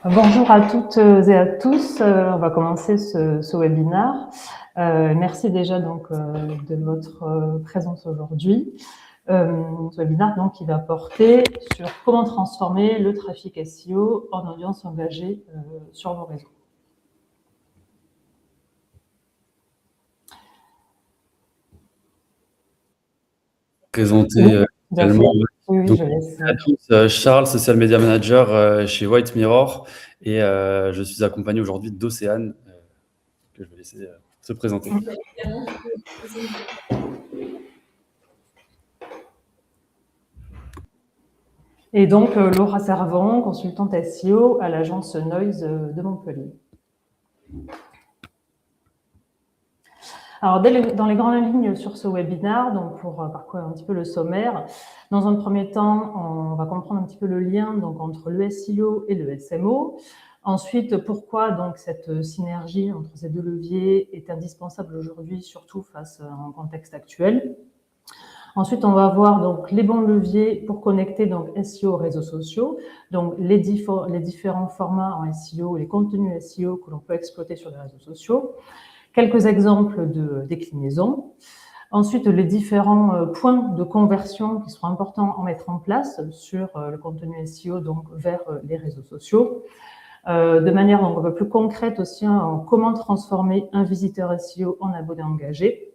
Bonjour à toutes et à tous. On va commencer ce webinaire. Merci déjà donc de votre présence aujourd'hui. Ce webinaire donc qui va porter sur comment transformer le trafic SEO en audience engagée sur vos réseaux. Présenter également. Oui, Donc, je laisse. à tous, Charles, Social Media Manager chez White Mirror, et je suis accompagné aujourd'hui d'Océane, que je vais laisser se présenter. Et donc Laura Servon, consultante SEO à l'agence Noise de Montpellier. Alors, dans les grandes lignes sur ce webinaire, donc pour parcourir un petit peu le sommaire, dans un premier temps, on va comprendre un petit peu le lien donc, entre le SEO et le SMO. Ensuite, pourquoi donc cette synergie entre ces deux leviers est indispensable aujourd'hui, surtout face à un contexte actuel. Ensuite, on va voir donc les bons leviers pour connecter donc SEO aux réseaux sociaux, donc les différents formats en SEO, les contenus SEO que l'on peut exploiter sur les réseaux sociaux. Quelques exemples de déclinaison. Ensuite, les différents points de conversion qui seront importants à mettre en place sur le contenu SEO donc vers les réseaux sociaux. De manière donc un peu plus concrète aussi, comment transformer un visiteur SEO en abonné engagé.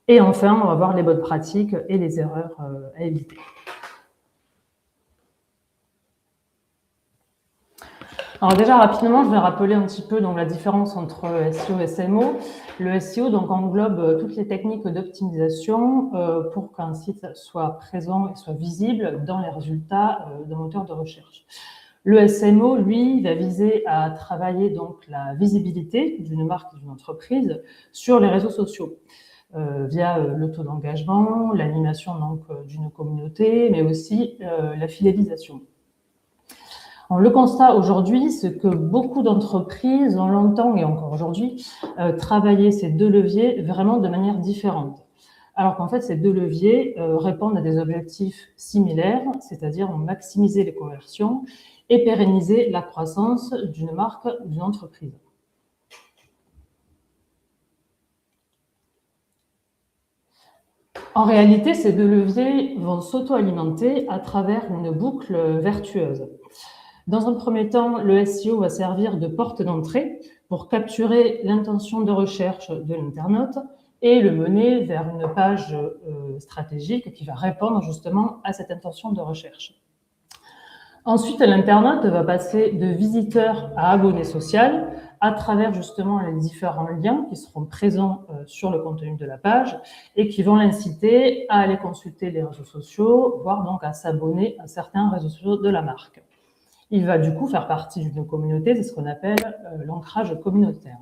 Et enfin, on va voir les bonnes pratiques et les erreurs à éviter. Alors déjà, rapidement, je vais rappeler un petit peu donc, la différence entre SEO et SMO. Le SEO donc, englobe toutes les techniques d'optimisation pour qu'un site soit présent et soit visible dans les résultats d'un moteur de recherche. Le SMO, lui, va viser à travailler donc, la visibilité d'une marque, d'une entreprise sur les réseaux sociaux via le taux d'engagement, l'animation d'une communauté, mais aussi la fidélisation. Le constat aujourd'hui, c'est que beaucoup d'entreprises ont longtemps et encore aujourd'hui travaillé ces deux leviers vraiment de manière différente. Alors qu'en fait, ces deux leviers répondent à des objectifs similaires, c'est-à-dire maximiser les conversions et pérenniser la croissance d'une marque ou d'une entreprise. En réalité, ces deux leviers vont s'auto-alimenter à travers une boucle vertueuse. Dans un premier temps, le SEO va servir de porte d'entrée pour capturer l'intention de recherche de l'internaute et le mener vers une page stratégique qui va répondre justement à cette intention de recherche. Ensuite, l'internaute va passer de visiteur à abonné social à travers justement les différents liens qui seront présents sur le contenu de la page et qui vont l'inciter à aller consulter les réseaux sociaux, voire donc à s'abonner à certains réseaux sociaux de la marque. Il va du coup faire partie d'une communauté, c'est ce qu'on appelle l'ancrage communautaire.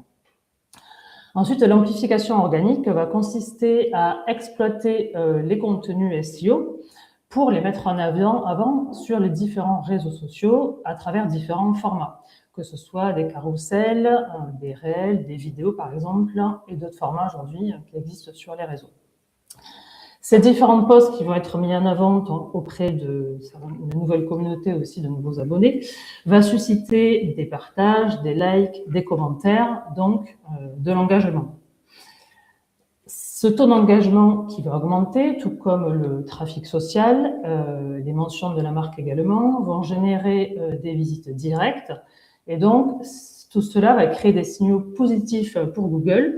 Ensuite, l'amplification organique va consister à exploiter les contenus SEO pour les mettre en avant sur les différents réseaux sociaux à travers différents formats, que ce soit des carousels, des réels, des vidéos par exemple, et d'autres formats aujourd'hui qui existent sur les réseaux. Ces différents posts qui vont être mis en avant auprès de nouvelles communautés aussi, de nouveaux abonnés, va susciter des partages, des likes, des commentaires, donc de l'engagement. Ce taux d'engagement qui va augmenter, tout comme le trafic social, les mentions de la marque également, vont générer des visites directes. Et donc, tout cela va créer des signaux positifs pour Google,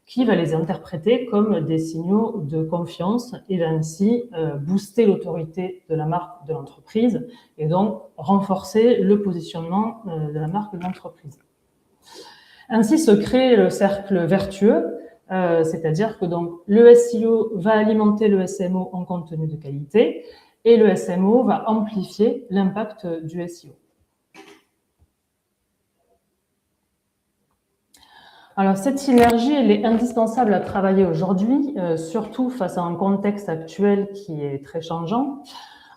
qui va les interpréter comme des signaux de confiance et va ainsi booster l'autorité de la marque de l'entreprise et donc renforcer le positionnement de la marque de l'entreprise. Ainsi se crée le cercle vertueux, c'est-à-dire que donc, le SEO va alimenter le SMO en contenu de qualité et le SMO va amplifier l'impact du SEO. Alors, cette synergie, elle est indispensable à travailler aujourd'hui, surtout face à un contexte actuel qui est très changeant.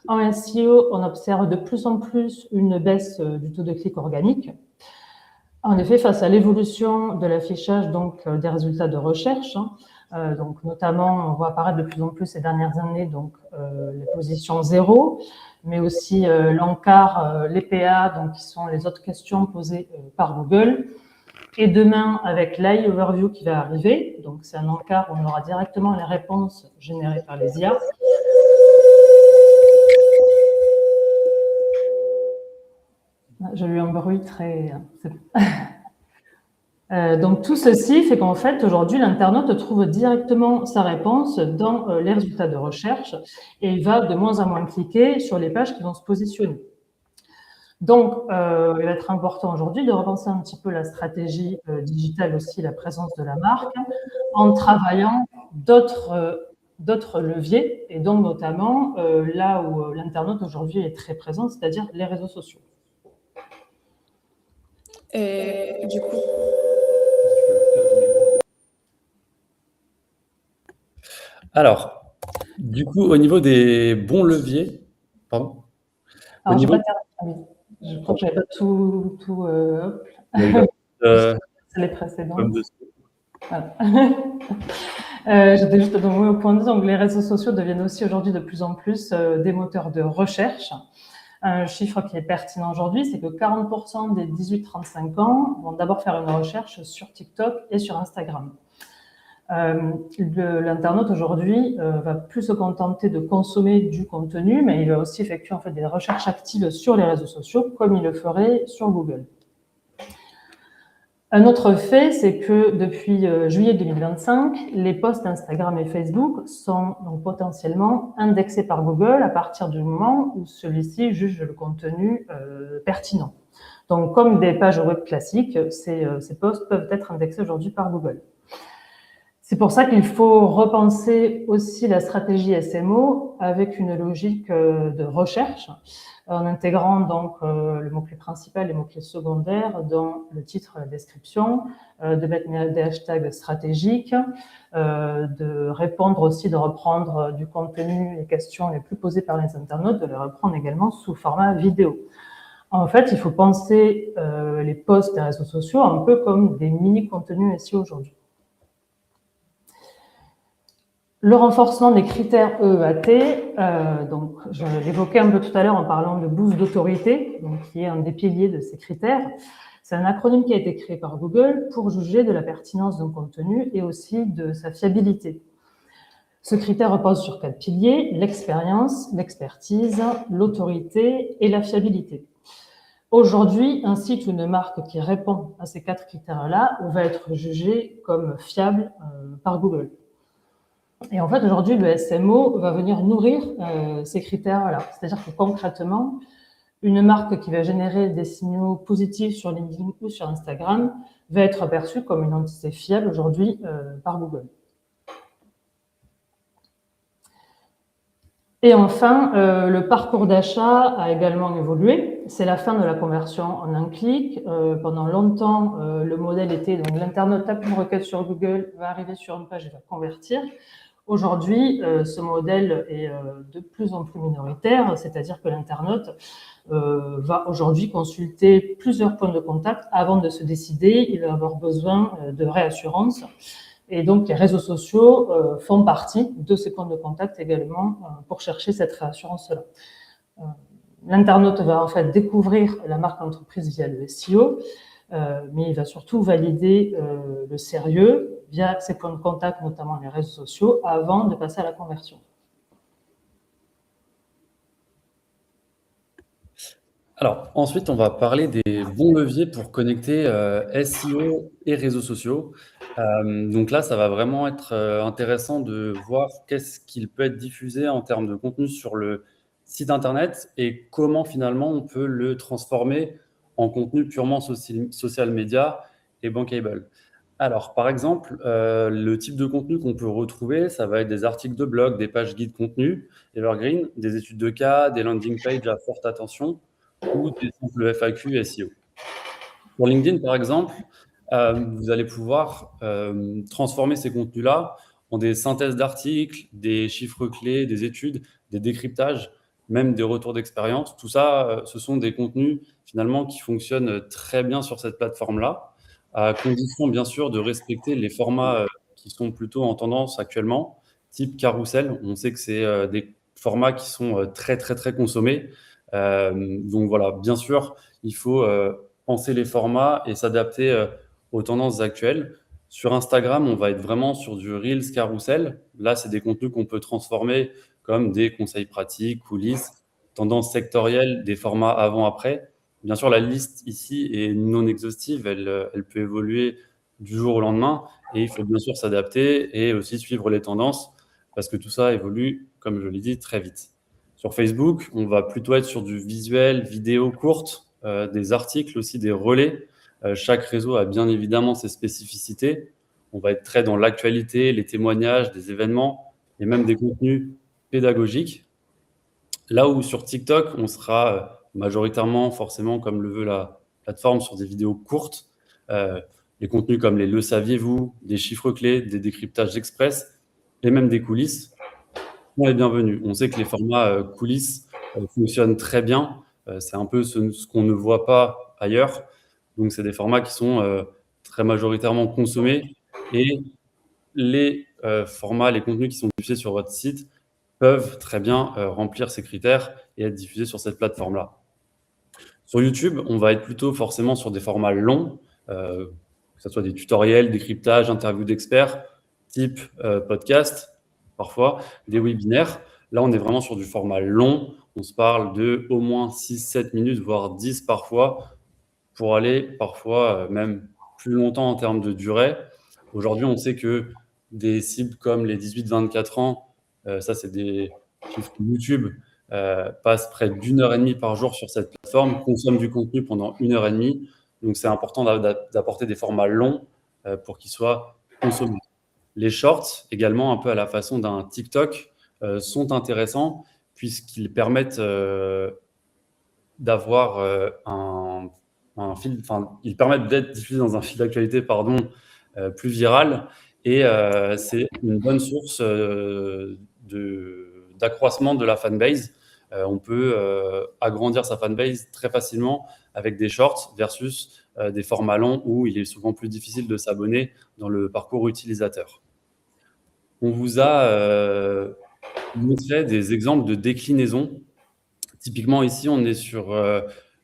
En SEO, on observe de plus en plus une baisse du taux de clic organique. En effet, face à l'évolution de l'affichage donc des résultats de recherche, Donc, notamment, on voit apparaître de plus en plus ces dernières années donc, les positions 0, mais aussi l'encart, les PA, donc, qui sont les autres questions posées par Google. Et demain, avec l'AI Overview qui va arriver, donc c'est un encart où on aura directement les réponses générées par les IA. J'ai eu un bruit très... donc tout ceci fait qu'en fait, aujourd'hui, l'internaute trouve directement sa réponse dans les résultats de recherche et il va de moins en moins cliquer sur les pages qui vont se positionner. Donc, il va être important aujourd'hui de repenser un petit peu la stratégie digitale aussi, la présence de la marque, en travaillant d'autres leviers, et donc notamment là où l'internaute aujourd'hui est très présent, c'est-à-dire les réseaux sociaux. Et du coup... Alors, du coup, au niveau des bons leviers, pardon. Alors, je crois que j'avais pas tout les précédents. Voilà. J'étais juste au point 2, donc les réseaux sociaux deviennent aussi aujourd'hui de plus en plus des moteurs de recherche. Un chiffre qui est pertinent aujourd'hui, c'est que 40% des 18-35 ans vont d'abord faire une recherche sur TikTok et sur Instagram. L'internaute aujourd'hui va plus se contenter de consommer du contenu, mais il va aussi effectuer en fait des recherches actives sur les réseaux sociaux, comme il le ferait sur Google. Un autre fait, c'est que depuis juillet 2025, les posts Instagram et Facebook sont donc potentiellement indexés par Google à partir du moment où celui-ci juge le contenu pertinent. Donc, comme des pages web classiques, ces posts peuvent être indexés aujourd'hui par Google. C'est pour ça qu'il faut repenser aussi la stratégie SMO avec une logique de recherche, en intégrant donc le mot-clé principal et le mot-clé secondaire dans le titre et la description, de mettre des hashtags stratégiques, de répondre aussi, de reprendre du contenu, les questions les plus posées par les internautes, de les reprendre également sous format vidéo. En fait, il faut penser les posts des réseaux sociaux un peu comme des mini-contenus SEO aujourd'hui. Le renforcement des critères EEAT, donc je l'évoquais un peu tout à l'heure en parlant de boost d'autorité, qui est un des piliers de ces critères. C'est un acronyme qui a été créé par Google pour juger de la pertinence d'un contenu et aussi de sa fiabilité. Ce critère repose sur 4 piliers: l'expérience, l'expertise, l'autorité et la fiabilité. Aujourd'hui, un site ou une marque qui répond à ces 4 critères-là va être jugé comme fiable par Google. Et en fait, aujourd'hui, le SMO va venir nourrir ces critères-là. C'est-à-dire que concrètement, une marque qui va générer des signaux positifs sur LinkedIn ou sur Instagram va être aperçue comme une entité fiable aujourd'hui par Google. Et enfin, le parcours d'achat a également évolué. C'est la fin de la conversion en un clic. Pendant longtemps, le modèle était donc l'internaute tape une requête sur Google, va arriver sur une page et va convertir. Aujourd'hui, ce modèle est de plus en plus minoritaire, c'est-à-dire que l'internaute va aujourd'hui consulter plusieurs points de contact avant de se décider. Il va avoir besoin de réassurance. Et donc, les réseaux sociaux font partie de ces points de contact également pour chercher cette réassurance-là. L'internaute va en fait découvrir la marque d'entreprise via le SEO, mais il va surtout valider le sérieux via ses points de contact, notamment les réseaux sociaux, avant de passer à la conversion. Alors, ensuite, on va parler des bons leviers pour connecter SEO et réseaux sociaux. Donc là, ça va vraiment être intéressant de voir qu'est-ce qu'il peut être diffusé en termes de contenu sur le site internet et comment finalement on peut le transformer en contenu purement social media et bankable. Alors, par exemple, le type de contenu qu'on peut retrouver, ça va être des articles de blog, des pages guides contenu, evergreen, des études de cas, des landing pages à forte attention ou des simples FAQ SEO. Pour LinkedIn, par exemple, vous allez pouvoir transformer ces contenus-là en des synthèses d'articles, des chiffres clés, des études, des décryptages, même des retours d'expérience. Tout ça, ce sont des contenus finalement qui fonctionnent très bien sur cette plateforme-là, à condition bien sûr de respecter les formats qui sont plutôt en tendance actuellement, type carrousel. On sait que c'est des formats qui sont très, très, très consommés. Donc voilà, bien sûr, il faut penser les formats et s'adapter aux tendances actuelles. Sur Instagram, on va être vraiment sur du Reels Carousel. Là, c'est des contenus qu'on peut transformer comme des conseils pratiques, coulisses, tendances sectorielles, des formats avant-après. Bien sûr, la liste ici est non exhaustive, elle peut évoluer du jour au lendemain et il faut bien sûr s'adapter et aussi suivre les tendances parce que tout ça évolue, comme je l'ai dit, très vite. Sur Facebook, on va plutôt être sur du visuel, vidéo courte, des articles aussi, des relais. Chaque réseau a bien évidemment ses spécificités. On va être très dans l'actualité, les témoignages, des événements et même des contenus pédagogiques. Là où sur TikTok, on sera majoritairement, forcément, comme le veut la plateforme, sur des vidéos courtes, les contenus comme les « Le saviez-vous », des chiffres clés, des décryptages express et même des coulisses sont les bienvenus. On sait que les formats coulisses fonctionnent très bien. C'est un peu ce qu'on ne voit pas ailleurs. Donc, c'est des formats qui sont très majoritairement consommés et les formats, les contenus qui sont diffusés sur votre site peuvent très bien remplir ces critères et être diffusés sur cette plateforme-là. Sur YouTube, on va être plutôt forcément sur des formats longs, que ce soit des tutoriels, décryptages, interviews d'experts, type podcast, parfois, des webinaires. Là, on est vraiment sur du format long. On se parle de au moins 6-7 minutes, voire 10 parfois, pour aller parfois même plus longtemps en termes de durée. Aujourd'hui, on sait que des cibles comme les 18-24 ans, ça c'est des chiffres YouTube, passent près d'1h30 par jour sur cette plateforme, consomment du contenu pendant 1h30. Donc c'est important d'apporter des formats longs pour qu'ils soient consommés. Les shorts, également un peu à la façon d'un TikTok, sont intéressants puisqu'ils permettent d'avoir un fil, enfin, ils permettent d'être diffusés dans un fil d'actualité, plus viral, et c'est une bonne source d'accroissement de la fanbase. On peut agrandir sa fanbase très facilement avec des shorts versus des formats longs où il est souvent plus difficile de s'abonner dans le parcours utilisateur. On vous a montré des exemples de déclinaison. Typiquement, ici, on est sur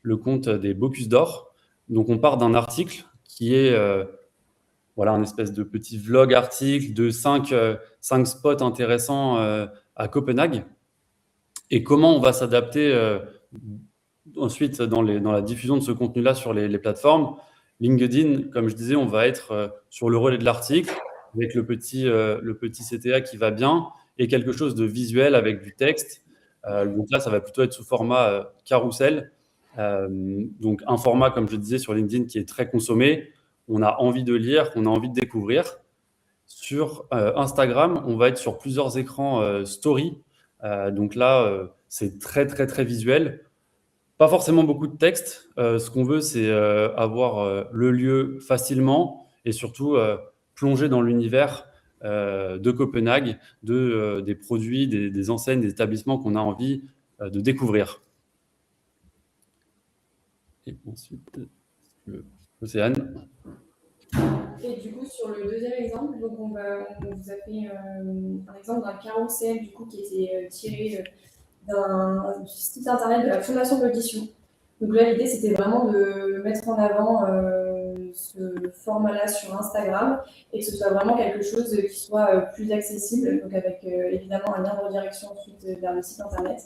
le compte des Bocuse d'Or. Donc, on part d'un article qui est voilà, un espèce de petit vlog article de 5 spots intéressants à Copenhague. Et comment on va s'adapter ensuite dans la diffusion de ce contenu-là sur les plateformes. LinkedIn, comme je disais, on va être sur le relais de l'article avec le petit CTA qui va bien et quelque chose de visuel avec du texte. Donc là, ça va plutôt être sous format carrousel. Donc un format, comme je disais, sur LinkedIn qui est très consommé. On a envie de lire, on a envie de découvrir. Sur Instagram, on va être sur plusieurs écrans story. Donc là, c'est très, très, très visuel. Pas forcément beaucoup de texte. Ce qu'on veut, c'est avoir le lieu facilement et surtout plonger dans l'univers de Copenhague, des produits, des enseignes, des établissements qu'on a envie de découvrir. Et ensuite, Océane. Et du coup, sur le deuxième exemple, donc on vous a fait un exemple d'un carrousel du coup, qui était tiré d'un site internet de la Fondation de l'audition. Donc là, l'idée, c'était vraiment de mettre en avant ce format-là sur Instagram et que ce soit vraiment quelque chose qui soit plus accessible, donc avec évidemment un lien de redirection ensuite vers le site internet.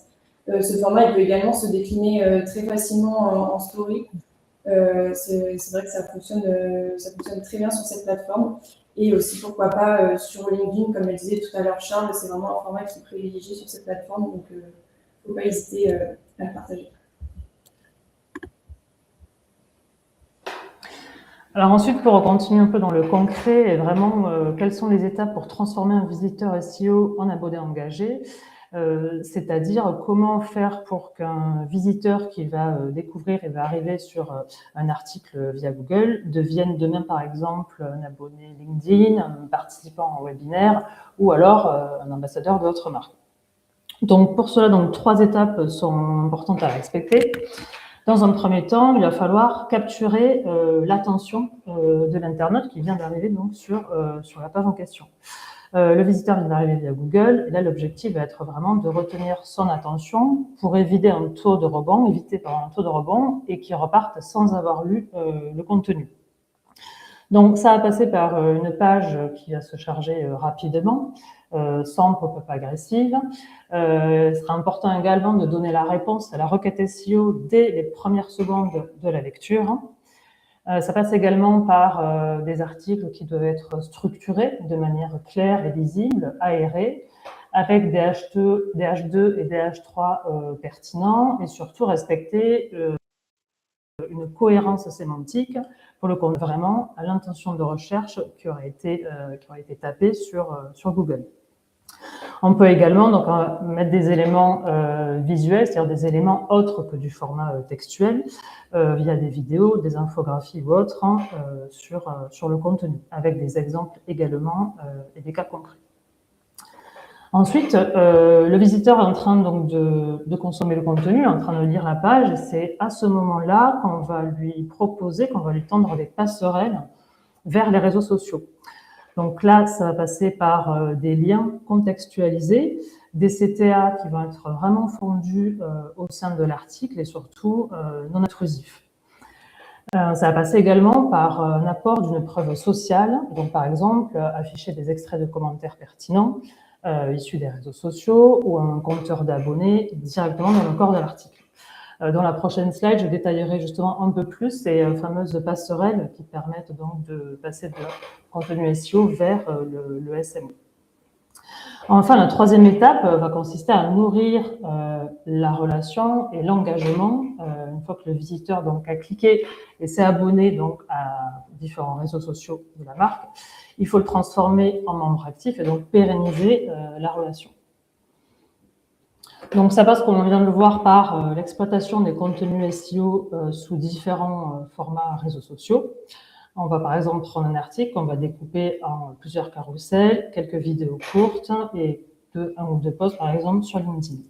Ce format, il peut également se décliner très facilement en story. C'est vrai que ça fonctionne très bien sur cette plateforme. Et aussi, pourquoi pas, sur LinkedIn, comme le disait tout à l'heure Charles, c'est vraiment un format qui est privilégié sur cette plateforme, donc il ne faut pas hésiter à le partager. Alors ensuite, pour continuer un peu dans le concret, et vraiment, quelles sont les étapes pour transformer un visiteur SEO en abonné engagé, c'est-à-dire comment faire pour qu'un visiteur qui va découvrir et va arriver sur un article via Google devienne demain, par exemple, un abonné LinkedIn, un participant en webinaire ou alors un ambassadeur de votre marque. Donc pour cela, 3 étapes sont importantes à respecter. Dans un premier temps, il va falloir capturer l'attention de l'internaute qui vient d'arriver donc sur la page en question. Le visiteur vient d'arriver via Google, et là l'objectif va être vraiment de retenir son attention pour éviter un taux de rebond, et qu'il reparte sans avoir lu le contenu. Donc ça va passer par une page qui va se charger rapidement, sans pop-up agressive. Il sera important également de donner la réponse à la requête SEO dès les premières secondes de la lecture. Ça passe également par des articles qui doivent être structurés de manière claire et lisible, aérés, avec des H2 et des H3 pertinents, et surtout respecter une cohérence sémantique pour le compte vraiment à l'intention de recherche qui aurait été tapée sur Google. On peut également donc mettre des éléments visuels, c'est-à-dire des éléments autres que du format textuel, via des vidéos, des infographies ou autres, sur le contenu, avec des exemples également et des cas concrets. Ensuite, le visiteur est en train donc de consommer le contenu, en train de lire la page, et c'est à ce moment-là qu'on va lui proposer, qu'on va lui tendre des passerelles vers les réseaux sociaux. Donc là, ça va passer par des liens contextualisés, des CTA qui vont être vraiment fondus au sein de l'article et surtout non intrusifs. Ça va passer également par un apport d'une preuve sociale, donc par exemple afficher des extraits de commentaires pertinents issus des réseaux sociaux ou un compteur d'abonnés directement dans le corps de l'article. Dans la prochaine slide, je détaillerai justement un peu plus ces fameuses passerelles qui permettent donc de passer de contenu SEO vers le SMO. Enfin, la troisième étape va consister à nourrir la relation et l'engagement. Une fois que le visiteur donc a cliqué et s'est abonné donc à différents réseaux sociaux de la marque, il faut le transformer en membre actif et donc pérenniser la relation. Donc ça passe, comme on vient de le voir, par l'exploitation des contenus SEO sous différents formats réseaux sociaux. On va par exemple prendre un article qu'on va découper en plusieurs carousels, quelques vidéos courtes et un ou deux posts par exemple sur LinkedIn.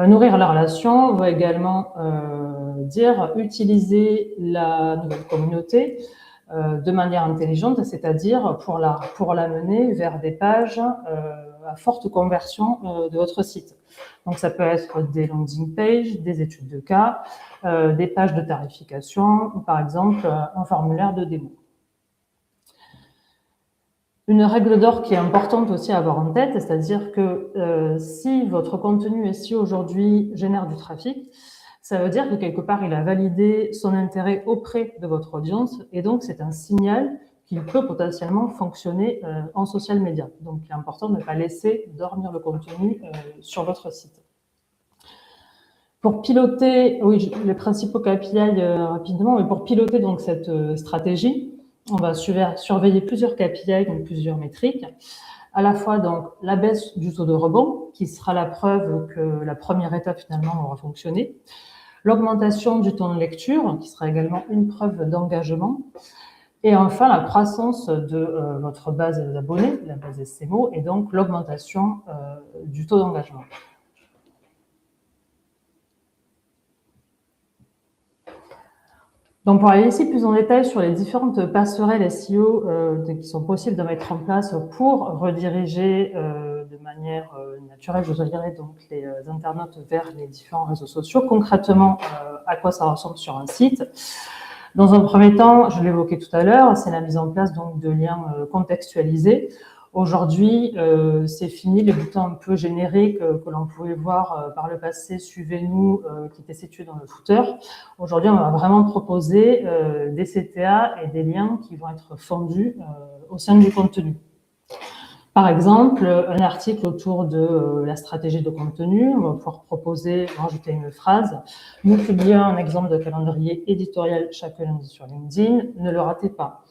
Nourrir la relation va également dire utiliser la nouvelle communauté de manière intelligente, c'est-à-dire pour l'amener vers des pages à forte conversion de votre site. Donc ça peut être des landing pages, des études de cas, des pages de tarification ou par exemple un formulaire de démo. Une règle d'or qui est importante aussi à avoir en tête, c'est-à-dire que si votre contenu SEO aujourd'hui génère du trafic, ça veut dire que quelque part il a validé son intérêt auprès de votre audience et donc c'est un signal qu'il peut potentiellement fonctionner en social media. Donc il est important de ne pas laisser dormir le contenu sur votre site. Pour piloter, oui, les principaux KPI rapidement, mais pour piloter donc cette stratégie, on va surveiller plusieurs KPI, donc plusieurs métriques. À la fois donc la baisse du taux de rebond, qui sera la preuve que la première étape finalement aura fonctionné. L'augmentation du temps de lecture, qui sera également une preuve d'engagement. Et enfin, la croissance de votre base d'abonnés, la base SMO, et donc l'augmentation du taux d'engagement. Donc, pour aller ici plus en détail sur les différentes passerelles SEO qui sont possibles de mettre en place pour rediriger de manière naturelle, je dirais, donc les internautes vers les différents réseaux sociaux. Concrètement, à quoi ça ressemble sur un site? Dans un premier temps, je l'évoquais tout à l'heure, c'est la mise en place donc de liens contextualisés. Aujourd'hui, c'est fini les boutons un peu génériques que l'on pouvait voir par le passé, suivez-nous, qui étaient situés dans le footer. Aujourd'hui, on va vraiment proposer des CTA et des liens qui vont être fondus au sein du contenu. Par exemple, un article autour de la stratégie de contenu, on va pouvoir proposer, rajouter une phrase. Nous publions un exemple de calendrier éditorial chaque lundi sur LinkedIn, ne le ratez pas.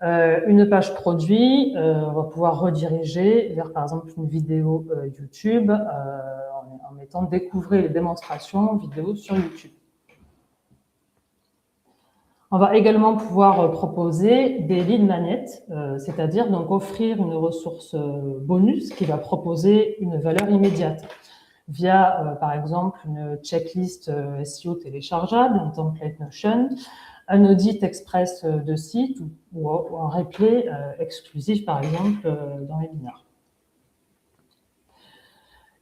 Une page produit, on va pouvoir rediriger vers par exemple une vidéo YouTube en mettant découvrir les démonstrations vidéo sur YouTube. On va également pouvoir proposer des lead magnets, c'est-à-dire donc offrir une ressource bonus qui va proposer une valeur immédiate. via, par exemple, une checklist SEO téléchargeable, un template Notion, un audit express de site ou un replay exclusif, par exemple, dans Webinar.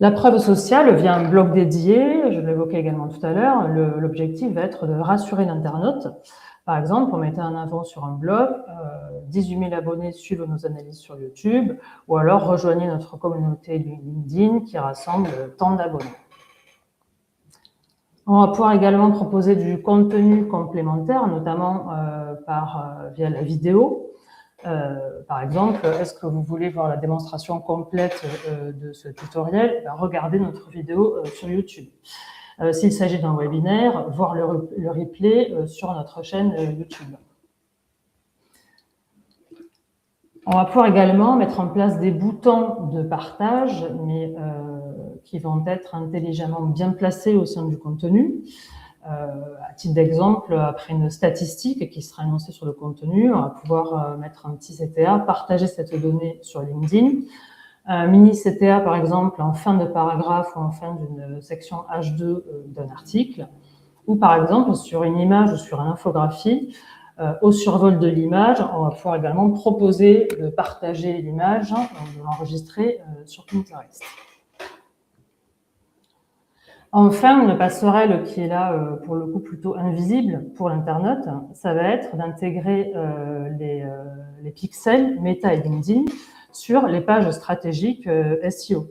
La preuve sociale via un blog dédié, je l'évoquais également tout à l'heure, l'objectif va être de rassurer l'internaute. Par exemple, on mettait en avant sur un blog, 18 000 abonnés suivent nos analyses sur YouTube, ou alors rejoignez notre communauté LinkedIn qui rassemble tant d'abonnés. On va pouvoir également proposer du contenu complémentaire, notamment via la vidéo. Par exemple, est-ce que vous voulez voir la démonstration complète de ce tutoriel? Regardez notre vidéo sur YouTube. S'il s'agit d'un webinaire, voir le replay sur notre chaîne YouTube. On va pouvoir également mettre en place des boutons de partage, mais qui vont être intelligemment bien placés au sein du contenu. À titre d'exemple, après une statistique qui sera annoncée sur le contenu, on va pouvoir mettre un petit CTA, partager cette donnée sur LinkedIn. Un mini CTA, par exemple, en fin de paragraphe ou en fin d'une section H2 d'un article. Ou par exemple, sur une image ou sur une infographie, au survol de l'image, on va pouvoir également proposer de partager l'image, de l'enregistrer sur Pinterest. Enfin, une passerelle qui est là, pour le coup, plutôt invisible pour l'internaute, ça va être d'intégrer les pixels Meta et LinkedIn sur les pages stratégiques SEO.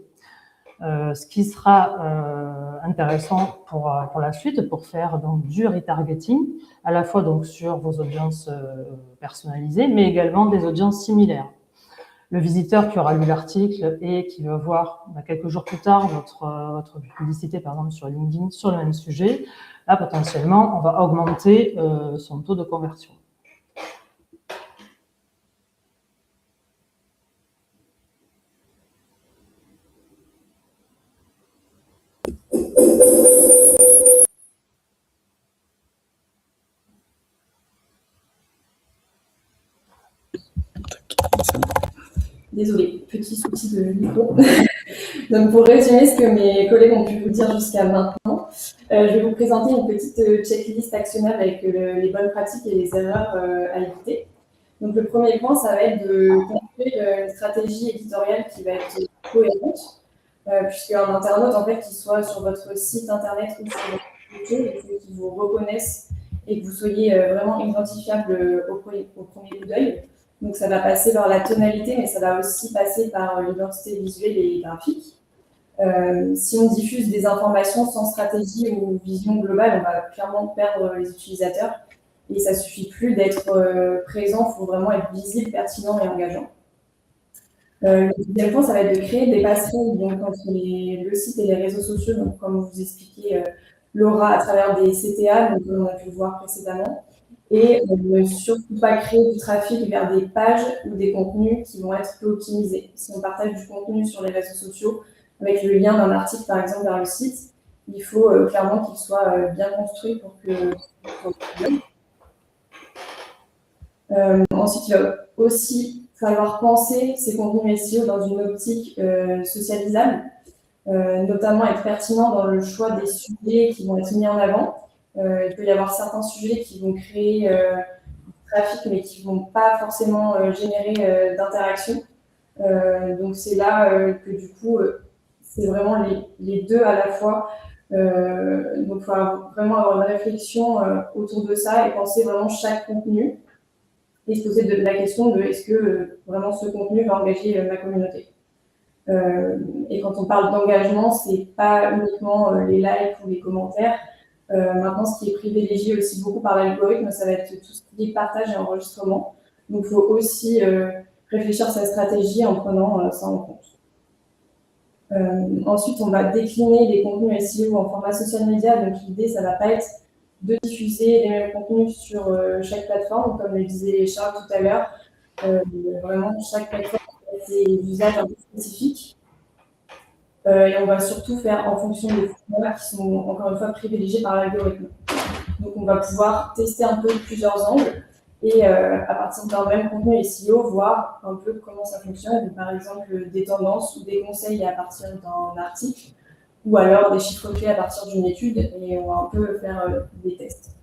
Ce qui sera intéressant pour la suite, pour faire donc du retargeting, à la fois donc sur vos audiences personnalisées, mais également des audiences similaires. Le visiteur qui aura lu l'article et qui va voir quelques jours plus tard votre publicité, par exemple, sur LinkedIn, sur le même sujet, là, potentiellement, on va augmenter son taux de conversion. Désolée, petit souci de micro. Donc, pour résumer ce que mes collègues ont pu vous dire jusqu'à maintenant, je vais vous présenter une petite checklist actionnable avec les bonnes pratiques et les erreurs à éviter. Donc, le premier point, ça va être de construire une stratégie éditoriale qui va être cohérente, puisqu'un internaute, en fait, qu'il soit sur votre site internet ou sur votre YouTube, il faut qu'il vous reconnaisse et que vous soyez vraiment identifiable au premier coup d'œil. Donc, ça va passer par la tonalité, mais ça va aussi passer par l'identité visuelle et graphique. Si on diffuse des informations sans stratégie ou vision globale, on va clairement perdre les utilisateurs. Et ça ne suffit plus d'être présent, il faut vraiment être visible, pertinent et engageant. Le deuxième point, ça va être de créer des passerelles donc, entre le site et les réseaux sociaux, donc, comme vous expliquez, Laura, à travers des CTA, donc, comme on a pu le voir précédemment. Et ne surtout pas créer du trafic vers des pages ou des contenus qui vont être peu optimisés. Si on partage du contenu sur les réseaux sociaux avec le lien d'un article, par exemple, vers le site, il faut clairement qu'il soit bien construit pour que... Ensuite, il va aussi falloir penser ces contenus SEO dans une optique socialisable, notamment être pertinent dans le choix des sujets qui vont être mis en avant. Il peut y avoir certains sujets qui vont créer du trafic, mais qui ne vont pas forcément générer d'interaction. Donc, c'est là que du coup, c'est vraiment les deux à la fois. Donc, il faut vraiment avoir une réflexion autour de ça et penser vraiment chaque contenu et se poser la question de est-ce que vraiment ce contenu va engager ma communauté. Et quand on parle d'engagement, c'est pas uniquement les likes ou les commentaires. Maintenant, ce qui est privilégié aussi beaucoup par l'algorithme, ça va être tout ce qui est partage et enregistrement. Donc, il faut aussi réfléchir à sa stratégie en prenant ça en compte. Ensuite, on va décliner les contenus SEO en format social media. Donc, l'idée, ça ne va pas être de diffuser les mêmes contenus sur chaque plateforme, comme le disait Charles tout à l'heure. Vraiment, chaque plateforme a ses usages un peu spécifiques. Et on va surtout faire en fonction des formats qui sont, encore une fois, privilégiés par l'algorithme. Donc, on va pouvoir tester un peu plusieurs angles et à partir d'un même contenu SEO, voir un peu comment ça fonctionne. Donc, par exemple, des tendances ou des conseils à partir d'un article ou alors des chiffres clés à partir d'une étude, et on va un peu faire des tests.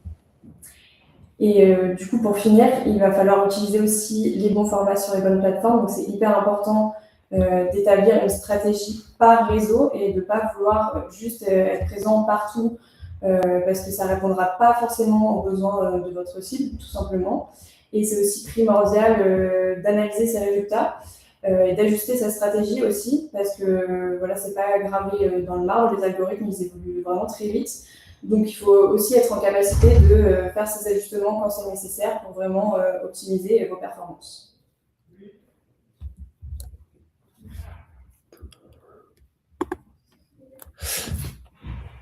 Et du coup, pour finir, il va falloir utiliser aussi les bons formats sur les bonnes plateformes. Donc, c'est hyper important d'établir une stratégie par réseau et de ne pas vouloir juste être présent partout parce que ça ne répondra pas forcément aux besoins de votre cible, tout simplement. Et c'est aussi primordial d'analyser ses résultats et d'ajuster sa stratégie aussi, parce que voilà, c'est pas gravé dans le marbre, les algorithmes ils évoluent vraiment très vite. Donc il faut aussi être en capacité de faire ces ajustements quand c'est nécessaire pour vraiment optimiser vos performances.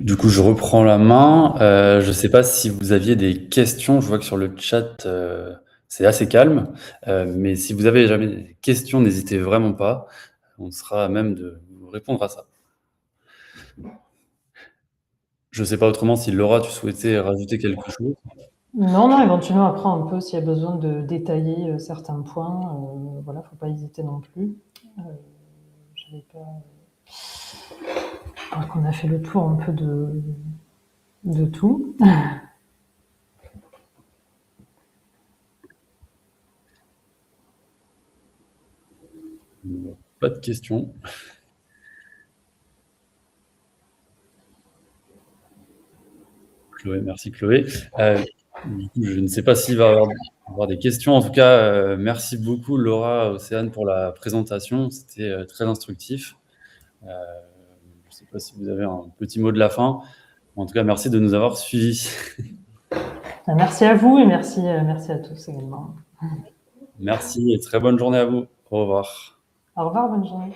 Du coup, je reprends la main. Je ne sais pas si vous aviez des questions. Je vois que sur le chat, c'est assez calme. Mais si vous avez jamais des questions, n'hésitez vraiment pas. On sera à même de vous répondre à ça. Je ne sais pas autrement si Laura, tu souhaitais rajouter quelque chose. Non, éventuellement, après, on peut, s'il y a besoin de détailler certains points, voilà, faut pas hésiter non plus. J'avais pas... Je crois qu'on a fait le tour un peu de tout. Pas de questions. Chloé, merci Chloé. Du coup, je ne sais pas s'il va y avoir des questions. En tout cas, merci beaucoup Laura, Océane pour la présentation. C'était très instructif. Je ne sais pas si vous avez un petit mot de la fin. En tout cas, merci de nous avoir suivis. Merci à vous et merci à tous également. Merci et très bonne journée à vous. Au revoir. Au revoir, bonne journée.